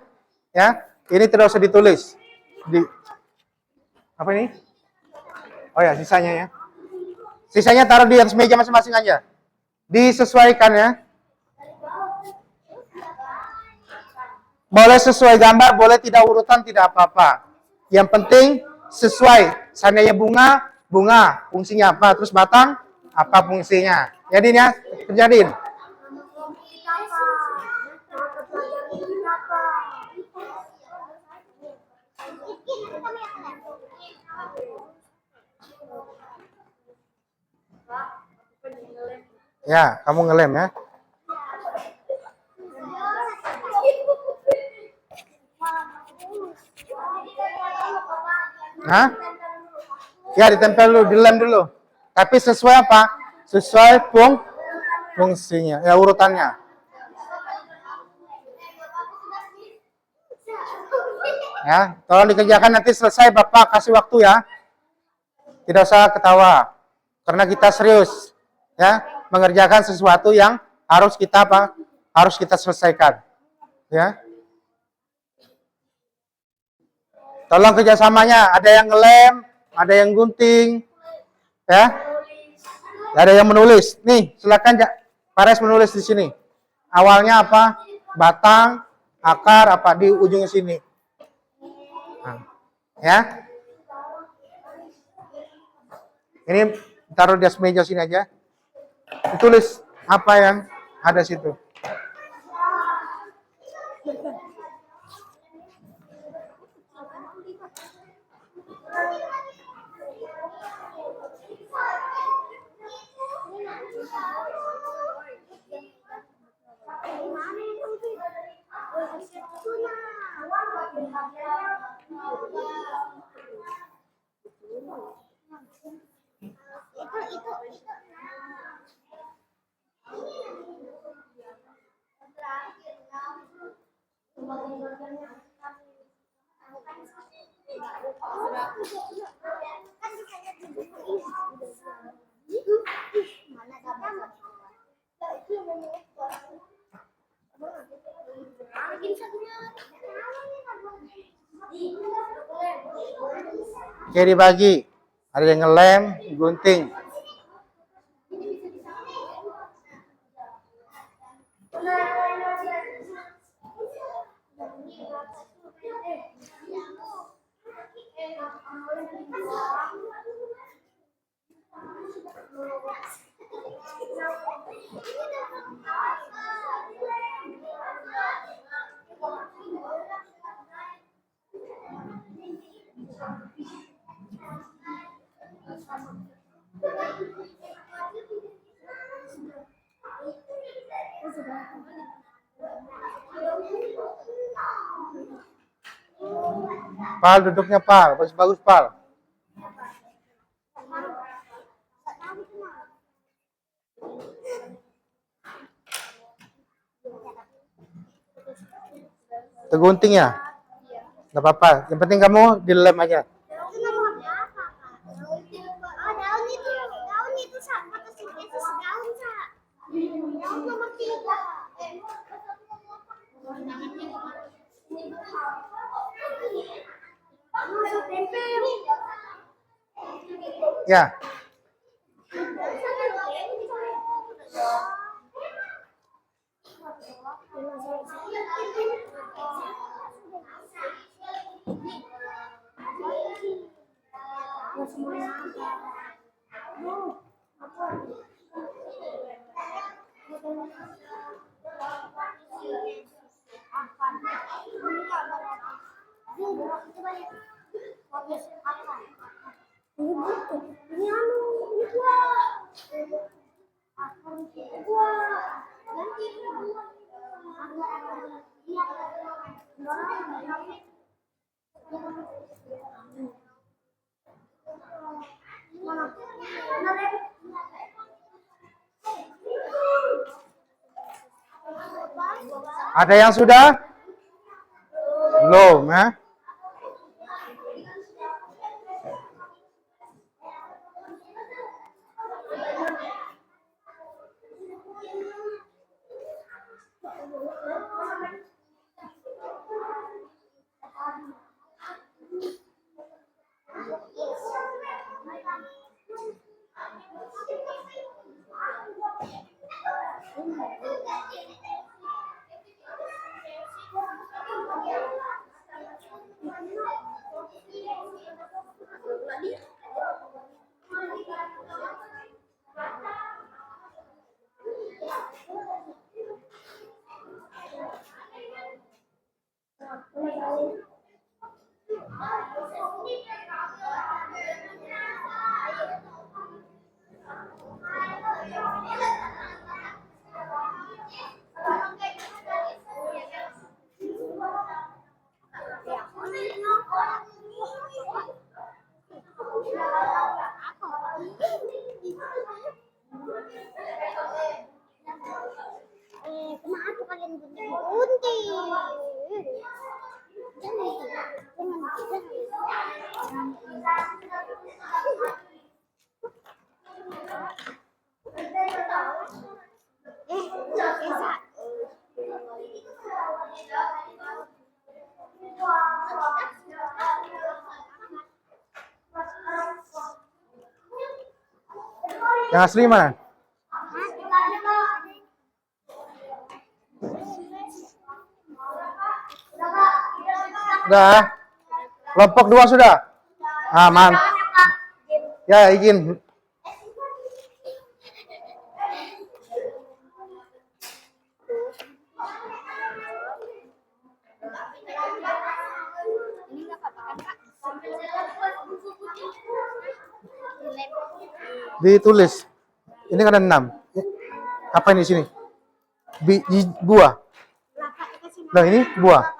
Ya, ini tidak usah ditulis. Apa ini? Oh ya, sisanya ya. Sisanya taruh di atas meja masing-masing aja. Disesuaikan, ya. Boleh sesuai gambar, boleh tidak urutan, tidak apa-apa. Yang penting sesuai. Seandainya bunga, bunga. Fungsinya apa? Terus batang, apa fungsinya? Jadi ya, kerjain. Ya, kamu ngelem, ya. Hah? Ya, ditempel dulu, dilem dulu. Tapi sesuai apa? Sesuai fungsinya, ya, urutannya. Ya, tolong dikerjakan, nanti selesai Bapak kasih waktu, ya. Tidak usah ketawa. Karena kita serius, ya, mengerjakan sesuatu yang harus kita apa? Harus kita selesaikan. Ya. Tolong kerjasamanya, ada yang ngelem, ada yang gunting, ya, ada yang menulis. Nih, silakan Pares menulis di sini. awalnya apa? Batang, akar, apa di ujung sini. Nah, ya. Ini taruh di atas meja sini aja. Tulis apa yang ada situ. Oke, dibagi. Ada yang ngelem, gunting. Pal, duduknya Pal. Bagus-bagus Pal. Tergunting ya? Gak apa-apa. Yang penting kamu dilem aja. Ya. Ada yang sudah? Belum, ya? Kenapa kalian gunting-gunting? Yang asli mana? Sudah. Kelompok 2 sudah. Aman. Ya, izin. Ditulis. Ini kan ada 6. Apa ini di sini? Buah. Nah, ini buah.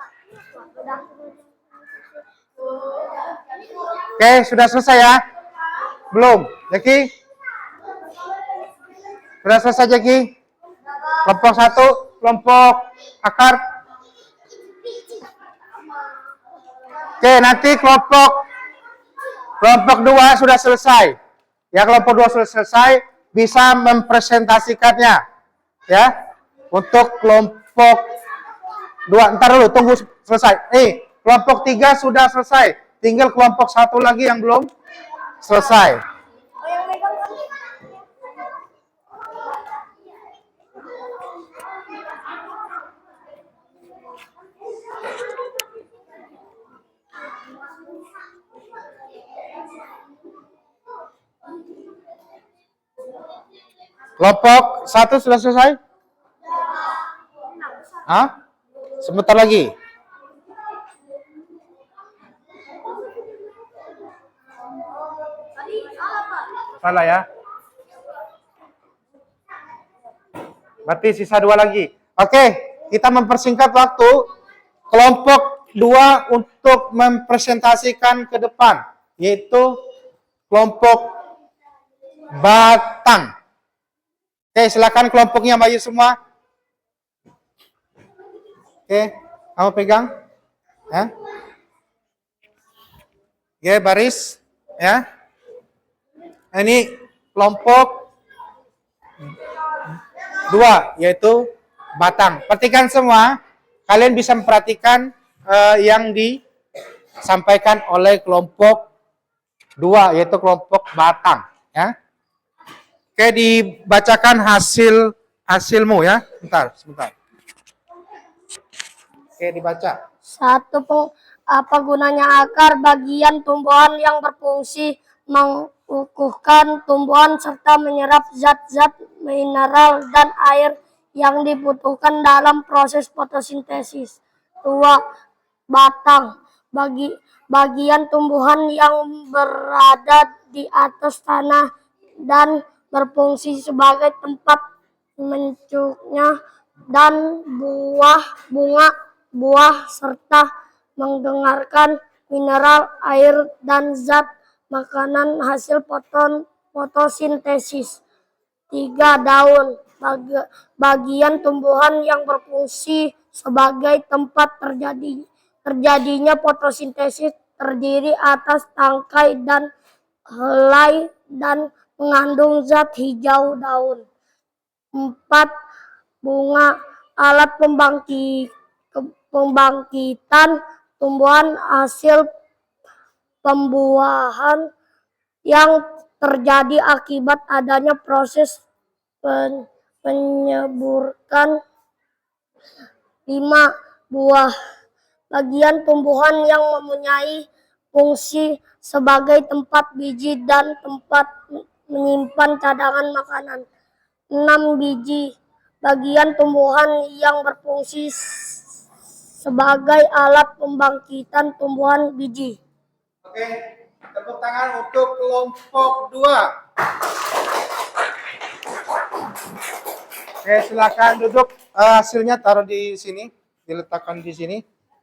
Oke, sudah selesai ya? Belum? Jaki? Sudah selesai, Jaki? Kelompok 1, kelompok akar. Oke, nanti kelompok 2 sudah selesai. Ya, kelompok 2 sudah selesai, bisa mempresentasikannya. Ya, untuk kelompok 2, ntar dulu, tunggu selesai. Kelompok 3 sudah selesai. Tinggal kelompok 1 lagi yang belum selesai. Kelompok 1 sudah selesai? Hah? Sebentar lagi. Salah ya. Berarti sisa 2 lagi. Oke, kita mempersingkat waktu. Kelompok 2 untuk mempresentasikan ke depan, yaitu kelompok batang. Oke, silakan kelompoknya maju semua. Oke, kamu pegang. Ya. Oke, baris. Ya. Ini kelompok 2, yaitu batang. Perhatikan semua. Kalian bisa memperhatikan yang disampaikan oleh kelompok 2, yaitu kelompok batang. Ya. Oke, dibacakan hasilmu ya. Sebentar. Oke, dibaca. 1. Apa gunanya akar? Bagian tumbuhan yang berfungsi mengukuhkan tumbuhan serta menyerap zat-zat mineral dan air yang dibutuhkan dalam proses fotosintesis. 2. Batang. Bagian tumbuhan yang berada di atas tanah dan berfungsi sebagai tempat mencuknya dan buah serta mendengarkan mineral, air, dan zat makanan hasil fotosintesis. 3. Daun. Bagian tumbuhan yang berfungsi sebagai tempat terjadinya fotosintesis, terdiri atas tangkai dan helai dan mengandung zat hijau daun. 4. Bunga. Alat pembangkitan tumbuhan hasil pembuahan yang terjadi akibat adanya proses penyeburan. 5. Buah. Bagian tumbuhan yang mempunyai fungsi sebagai tempat biji dan tempat menyimpan cadangan makanan. 6. Biji. Bagian tumbuhan yang berfungsi sebagai alat pembangkitan tumbuhan biji. Oke, tepuk tangan untuk kelompok 2. Oke, silakan duduk. Hasilnya taruh di sini, diletakkan di sini,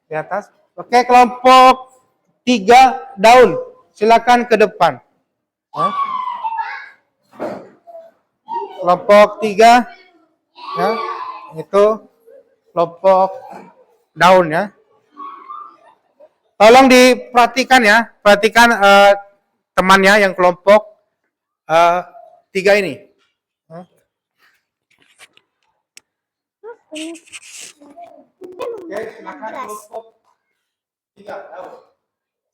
di atas. Oke, kelompok 3 daun. Silakan ke depan. Kelompok 3, ya, itu kelompok daun ya. Tolong diperhatikan ya, perhatikan temannya yang kelompok 3 ini. Oke, silakan kelompok 3 daun.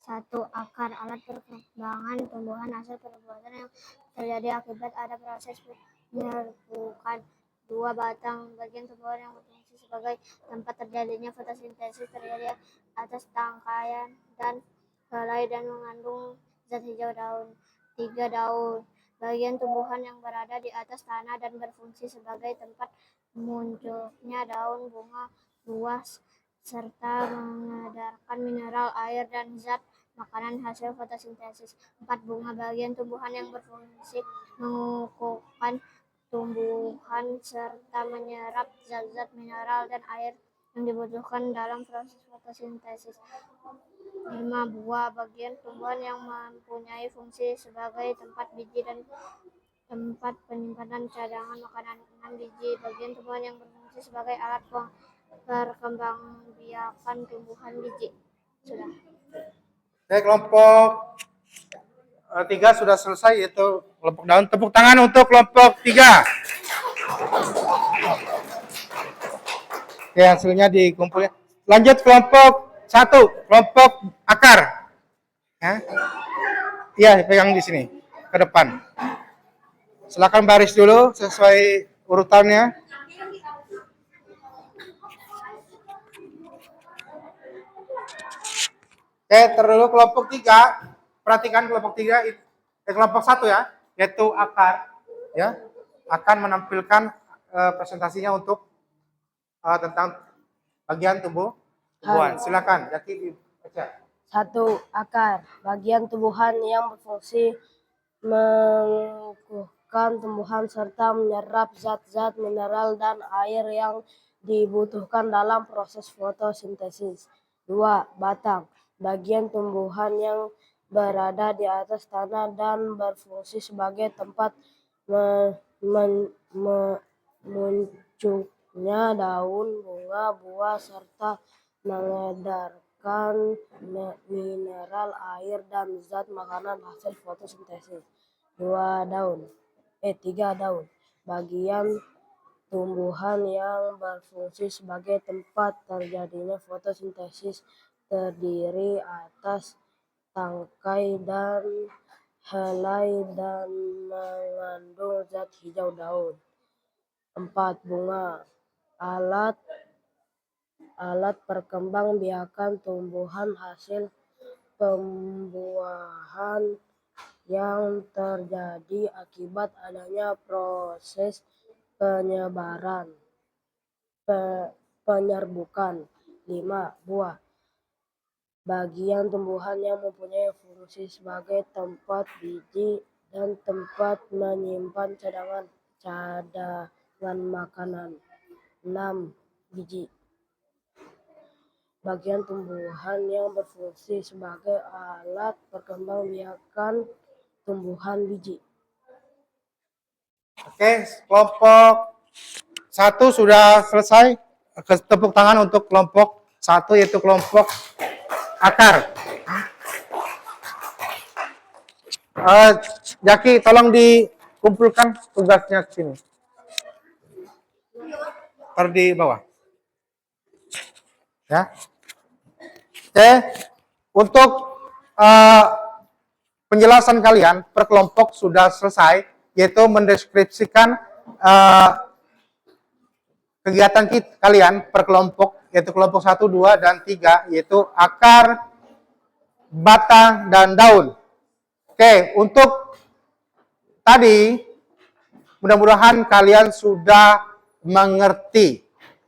1. Akar. Alat perkembangan tumbuhan hasil perbuatan yang terjadi akibat ada proses penyerbukan. 2. Batang. Bagian tumbuhan yang berfungsi sebagai tempat terjadinya fotosintesis terjadi atas tangkaian dan helai dan mengandung zat hijau daun. 3. Daun. Bagian tumbuhan yang berada di atas tanah dan berfungsi sebagai tempat munculnya daun, bunga, buah, serta mengedarkan mineral, air, dan zat makanan hasil fotosintesis. 4. Bunga. Bagian tumbuhan yang berfungsi mengukuhkan tumbuhan serta menyerap zat-zat mineral dan air yang dibutuhkan dalam proses fotosintesis. 5. Buah. Bagian tumbuhan yang mempunyai fungsi sebagai tempat biji dan tempat penyimpanan cadangan makanan. 6. Biji. Bagian tumbuhan yang berfungsi sebagai alat perkembangbiakan tumbuhan biji. Sudah. Oke, kelompok 3 sudah selesai, yaitu kelompok daun. Tepuk tangan untuk kelompok 3. Oke, hasilnya dikumpulkan. Lanjut kelompok 1, kelompok akar. Ya, iya, pegang di sini, ke depan. Silakan baris dulu sesuai urutannya. Oke, terdahulu kelompok 3. Perhatikan kelompok 3, kelompok 1 ya, yaitu akar. Ya, akan menampilkan presentasinya untuk tentang bagian tumbuhan. Silakan, Jaki dibaca. 1. Akar. Bagian tumbuhan yang berfungsi mengukuhkan tumbuhan serta menyerap zat-zat mineral dan air yang dibutuhkan dalam proses fotosintesis. 2. Batang. Bagian tumbuhan yang berada di atas tanah dan berfungsi sebagai tempat munculnya daun, bunga, buah, serta mengedarkan mineral, air, dan zat makanan hasil fotosintesis. 3 daun. Bagian tumbuhan yang berfungsi sebagai tempat terjadinya fotosintesis terdiri atas tangkai dan helai dan mengandung zat hijau daun. 4. Bunga. Alat perkembangbiakan tumbuhan hasil pembuahan yang terjadi akibat adanya proses penyerbukan. 5. Buah. Bagian tumbuhan yang mempunyai fungsi sebagai tempat biji dan tempat menyimpan cadangan makanan. 6. Biji. Bagian tumbuhan yang berfungsi sebagai alat perkembangbiakan tumbuhan biji. Oke, kelompok 1 sudah selesai. Tepuk tangan untuk kelompok 1, yaitu kelompok akar. Jaki, tolong dikumpulkan tugasnya ke sini. Taruh di bawah. Ya. Oke, untuk penjelasan kalian per kelompok sudah selesai, yaitu mendeskripsikan kegiatan kalian per kelompok, yaitu kelompok 1, 2, dan 3, yaitu akar, batang, dan daun. Oke, untuk tadi mudah-mudahan kalian sudah mengerti.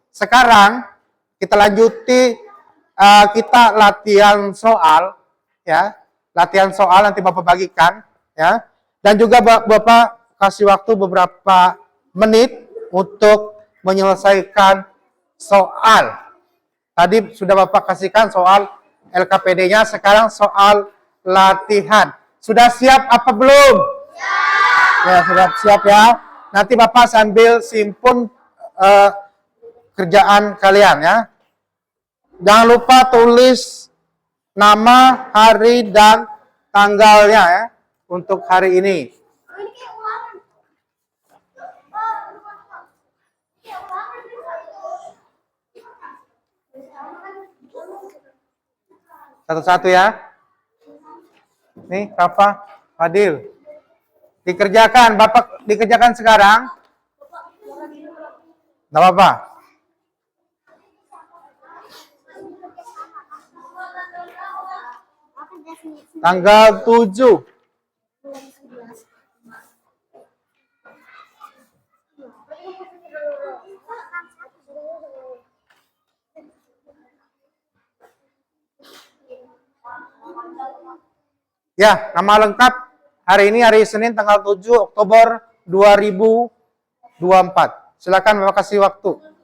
Sekarang kita lanjuti, kita latihan soal, ya. Latihan soal nanti Bapak bagikan, ya. Dan juga Bapak kasih waktu beberapa menit untuk menyelesaikan soal. Tadi sudah Bapak kasihkan soal LKPD-nya, sekarang soal latihan. Sudah siap apa belum? Ya, sudah siap ya. Nanti Bapak sambil simpun kerjaan kalian ya. Jangan lupa tulis nama, hari, dan tanggalnya ya untuk hari ini. Satu-satu ya. Nih, Rafa, Fadil. Dikerjakan, Bapak dikerjakan sekarang. Nggak apa-apa. Tanggal 7. Ya, nama lengkap hari ini hari Senin tanggal 7 Oktober 2024. Silakan Bapak kasih waktu.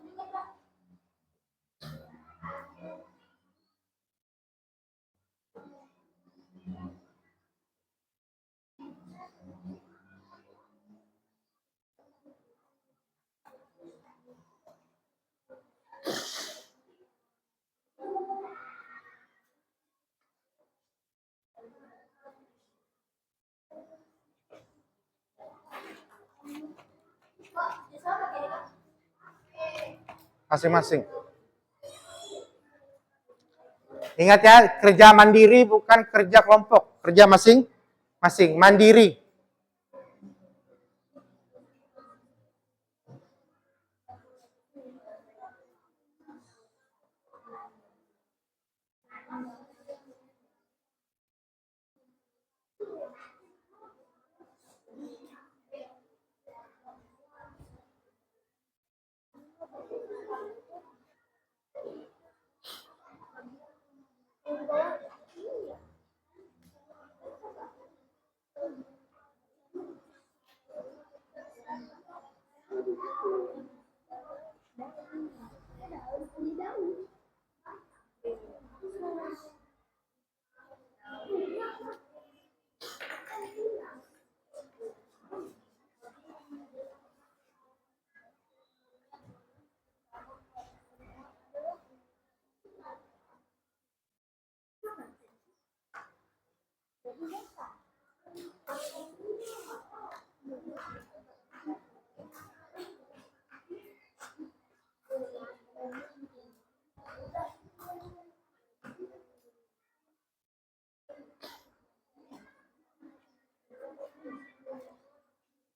Masing-masing. Ingat ya, kerja mandiri bukan kerja kelompok, kerja masing-masing, mandiri.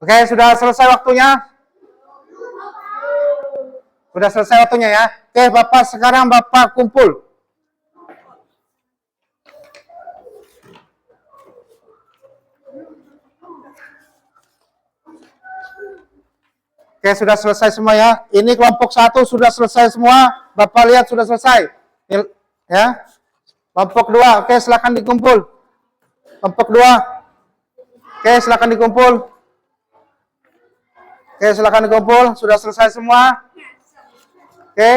Oke, sudah selesai waktunya? Sudah selesai waktunya ya. Oke, Bapak sekarang Bapak kumpul. Oke, sudah selesai semua ya. Ini kelompok 1 sudah selesai semua. Bapak lihat sudah selesai. Ya. Kelompok 2, oke silakan dikumpul. Kelompok 2. Oke, silakan dikumpul. Oke, silakan dikumpul. Sudah selesai semua. Oke.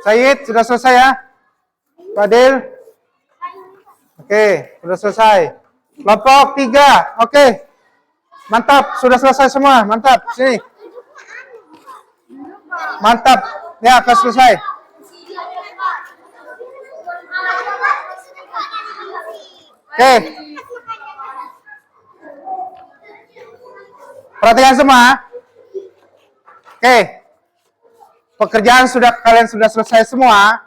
Said, sudah selesai ya? Fadil? Oke, sudah selesai. Kelompok 3, oke. Mantap, sudah selesai semua. Mantap, sini. Mantap. Ya, akan selesai. Oke. Perhatikan semua. Oke. Pekerjaan kalian sudah selesai semua.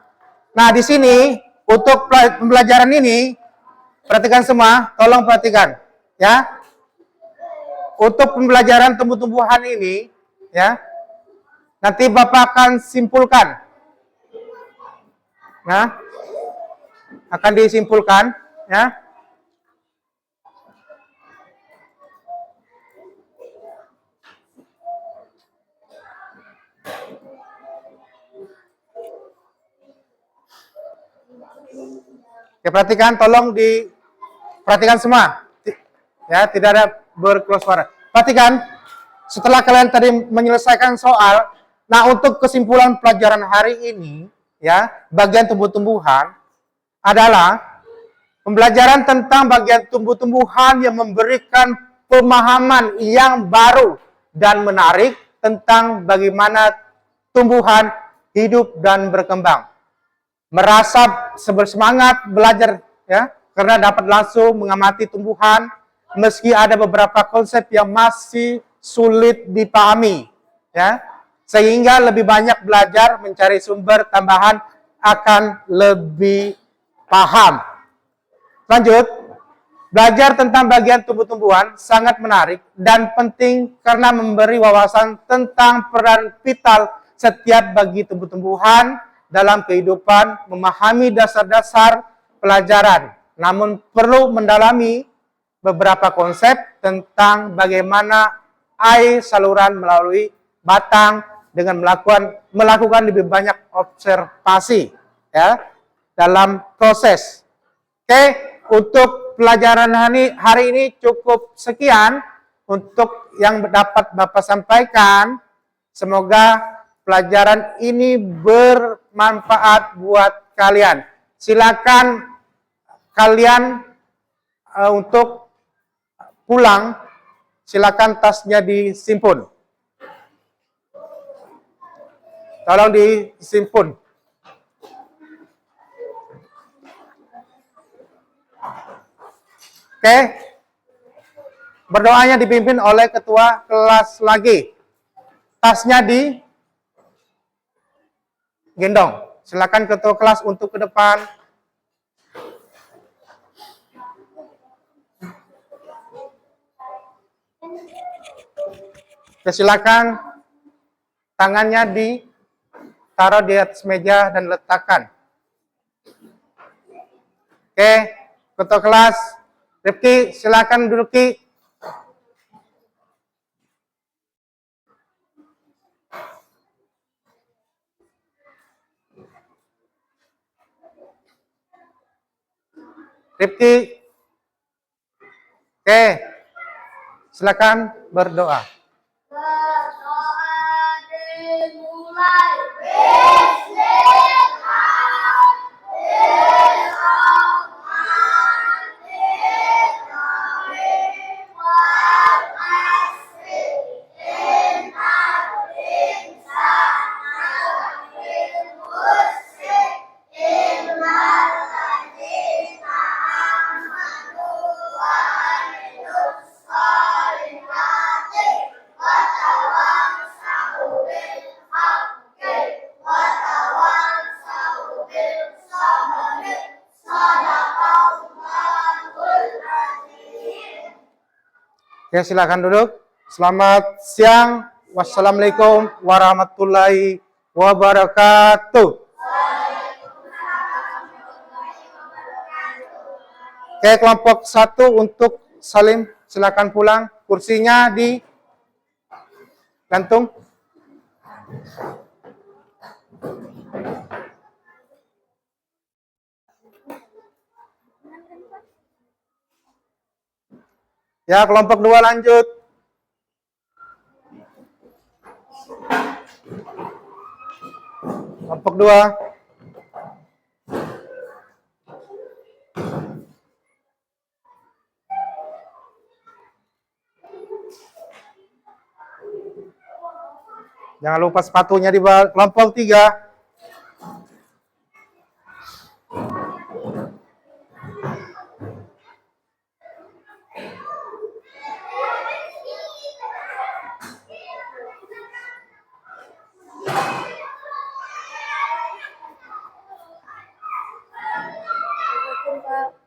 Nah, di sini untuk pembelajaran ini perhatikan semua, tolong perhatikan ya. Untuk pembelajaran tumbuh-tumbuhan ini ya. Nanti Bapak akan simpulkan. Nah, akan disimpulkan ya. Ya, perhatikan, tolong diperhatikan semua. Ya, tidak ada berkeluar suara. Perhatikan, setelah kalian tadi menyelesaikan soal, nah untuk kesimpulan pelajaran hari ini, ya, bagian tumbuh-tumbuhan adalah pembelajaran tentang bagian tumbuh-tumbuhan yang memberikan pemahaman yang baru dan menarik tentang bagaimana tumbuhan hidup dan berkembang. Merasa bersemangat belajar ya, karena dapat langsung mengamati tumbuhan meski ada beberapa konsep yang masih sulit dipahami ya, sehingga lebih banyak belajar mencari sumber tambahan akan lebih paham. Lanjut, belajar tentang bagian tumbuh-tumbuhan sangat menarik dan penting karena memberi wawasan tentang peran vital setiap bagi tumbuh-tumbuhan dalam kehidupan, memahami dasar-dasar pelajaran namun perlu mendalami beberapa konsep tentang bagaimana air saluran melalui batang dengan melakukan lebih banyak observasi ya dalam proses. Oke, untuk pelajaran hari ini cukup sekian untuk yang dapat Bapak sampaikan. Semoga pelajaran ini bermanfaat buat kalian. Silakan kalian untuk pulang, silakan tasnya disimpun. Tolong disimpun. Oke. Berdoanya dipimpin oleh ketua kelas lagi. Tasnya digendong. Silakan ketua kelas untuk ke depan. Silakan tangannya ditaruh di atas meja dan letakkan. Oke, ketua kelas Rifki, silakan duduk Ki. Rifki. Oke, silakan berdoa. Ya, silakan duduk. Selamat siang. Wassalamualaikum warahmatullahi wabarakatuh. Oke, kelompok 1 untuk Salim, silakan pulang. Kursinya di gantung. Ya, kelompok 2 lanjut. Kelompok 2. Jangan lupa sepatunya di bawah. Kelompok 3. Pak.